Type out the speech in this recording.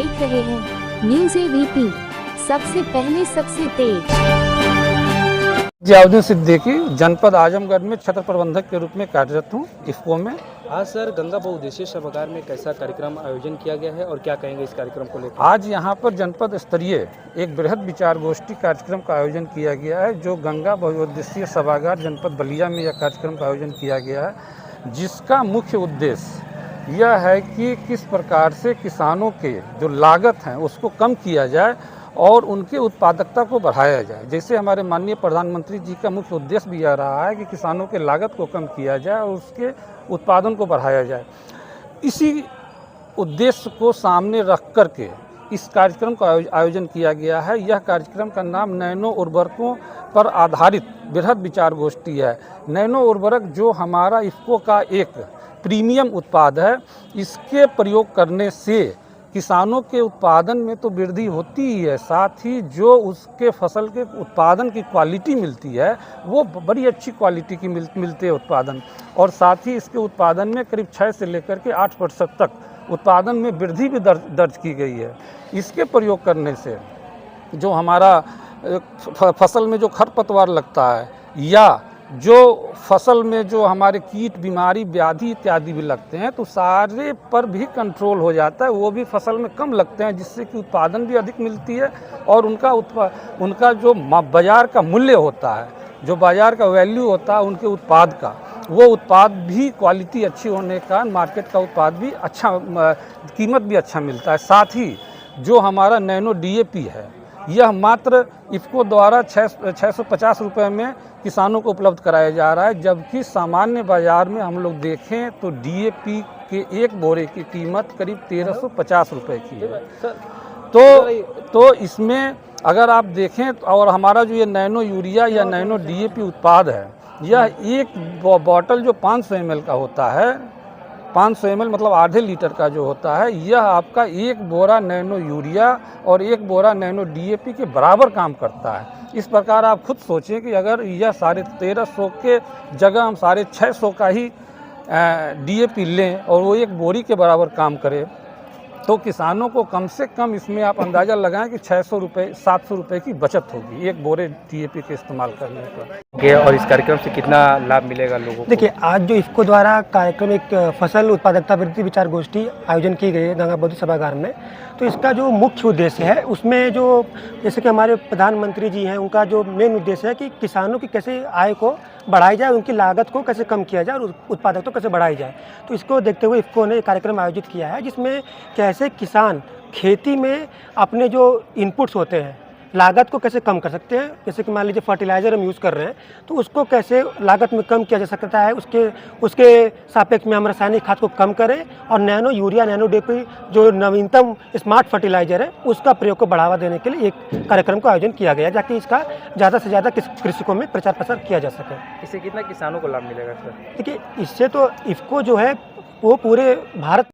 देख रहे हैं न्यूज़ एबीपी, सबसे पहले सबसे तेज। जियाउद्दीन सिद्दीकी, जनपद आजमगढ़ में क्षेत्र प्रबंधक के रूप में कार्यरत हूँ इफ्को में। आज सर गंगा बहुउद्देशीय सभागार में कैसा कार्यक्रम आयोजन किया गया है और क्या कहेंगे इस कार्यक्रम को लेकर? आज यहाँ पर जनपद स्तरीय एक बृहद विचार गोष्ठी कार्यक्रम का आयोजन किया गया है, जो गंगा बहुउद्देशीय सभागार जनपद बलिया में यह कार्यक्रम का आयोजन किया गया है, जिसका मुख्य उद्देश्य यह है कि किस प्रकार से किसानों के जो लागत हैं उसको कम किया जाए और उनकी उत्पादकता को बढ़ाया जाए। जैसे हमारे माननीय प्रधानमंत्री जी का मुख्य उद्देश्य भी यह रहा है कि किसानों के लागत को कम किया जाए और उसके उत्पादन को बढ़ाया जाए। इसी उद्देश्य को सामने रख कर के इस कार्यक्रम का आयोजन किया गया है। यह कार्यक्रम का नाम नैनो उर्वरकों पर आधारित बृहद विचार गोष्ठी है। नैनो उर्वरक जो हमारा इफ्को का एक प्रीमियम उत्पाद है, इसके प्रयोग करने से किसानों के उत्पादन में तो वृद्धि होती ही है, साथ ही जो उसके फसल के उत्पादन की क्वालिटी मिलती है वो बड़ी अच्छी क्वालिटी की मिलती है उत्पादन, और साथ ही इसके उत्पादन में करीब 6 से लेकर के 8% तक उत्पादन में वृद्धि भी दर्ज की गई है। इसके प्रयोग करने से जो हमारा फसल में जो खरपतवार लगता है या जो फसल में जो हमारे कीट बीमारी व्याधि इत्यादि भी लगते हैं, तो सारे पर भी कंट्रोल हो जाता है, वो भी फसल में कम लगते हैं, जिससे कि उत्पादन भी अधिक मिलती है और उनका जो बाज़ार का मूल्य होता है, जो बाज़ार का वैल्यू होता है उनके उत्पाद का, वो उत्पाद भी क्वालिटी अच्छी होने का मार्केट का उत्पाद भी अच्छा, कीमत भी अच्छा मिलता है। साथ ही जो हमारा नैनो डीएपी है, यह मात्र इफ्को द्वारा 650 रुपये में किसानों को उपलब्ध कराया जा रहा है, जबकि सामान्य बाज़ार में हम लोग देखें तो डीएपी के एक बोरे की कीमत करीब 1350 रुपये की है। तो इसमें अगर आप देखें और हमारा जो ये नैनो यूरिया या नैनो डीएपी उत्पाद है, यह एक बॉटल जो 500 ml का होता है, 500 ml मतलब आधे लीटर का जो होता है, यह आपका एक बोरा नैनो यूरिया और एक बोरा नैनो डीएपी के बराबर काम करता है। इस प्रकार आप खुद सोचें कि अगर यह 1350 के जगह हम 650 का ही डीएपी लें और वो एक बोरी के बराबर काम करे, तो किसानों को कम से कम इसमें आप अंदाज़ा लगाएं कि 600 रुपये 700 रुपये की बचत होगी एक बोरे डीएपी के इस्तेमाल करने पर। और इस कार्यक्रम से कितना लाभ मिलेगा लोगों को? देखिए, आज जो इफ्को द्वारा कार्यक्रम एक फसल उत्पादकता वृद्धि विचार गोष्ठी आयोजन की गई है गंगा बहुउद्देशीय सभागार में, तो इसका जो मुख्य उद्देश्य है उसमें जो जैसे कि हमारे प्रधानमंत्री जी हैं, उनका जो मेन उद्देश्य है कि किसानों की कैसे आय को बढ़ाई जाए, उनकी लागत को कैसे कम किया जाए और उत्पादकता कैसे बढ़ाई जाए। तो इसको देखते हुए इफ्को ने कार्यक्रम आयोजित किया है, जिसमें कैसे किसान खेती में अपने जो इनपुट्स होते हैं लागत को कैसे कम कर सकते हैं। जैसे कि मान लीजिए फर्टिलाइज़र हम यूज़ कर रहे हैं, तो उसको कैसे लागत में कम किया जा सकता है, उसके सापेक्ष में हम रासायनिक खाद को कम करें और नैनो यूरिया नैनो डीएपी जो नवीनतम स्मार्ट फर्टिलाइज़र है उसका प्रयोग को बढ़ावा देने के लिए एक कार्यक्रम का आयोजन किया गया, ताकि इसका ज़्यादा से ज़्यादा कृषकों में प्रचार प्रसार किया जा सके। इससे कितना किसानों को लाभ मिलेगा सर? देखिए, इससे तो इफ्को जो है वो पूरे भारत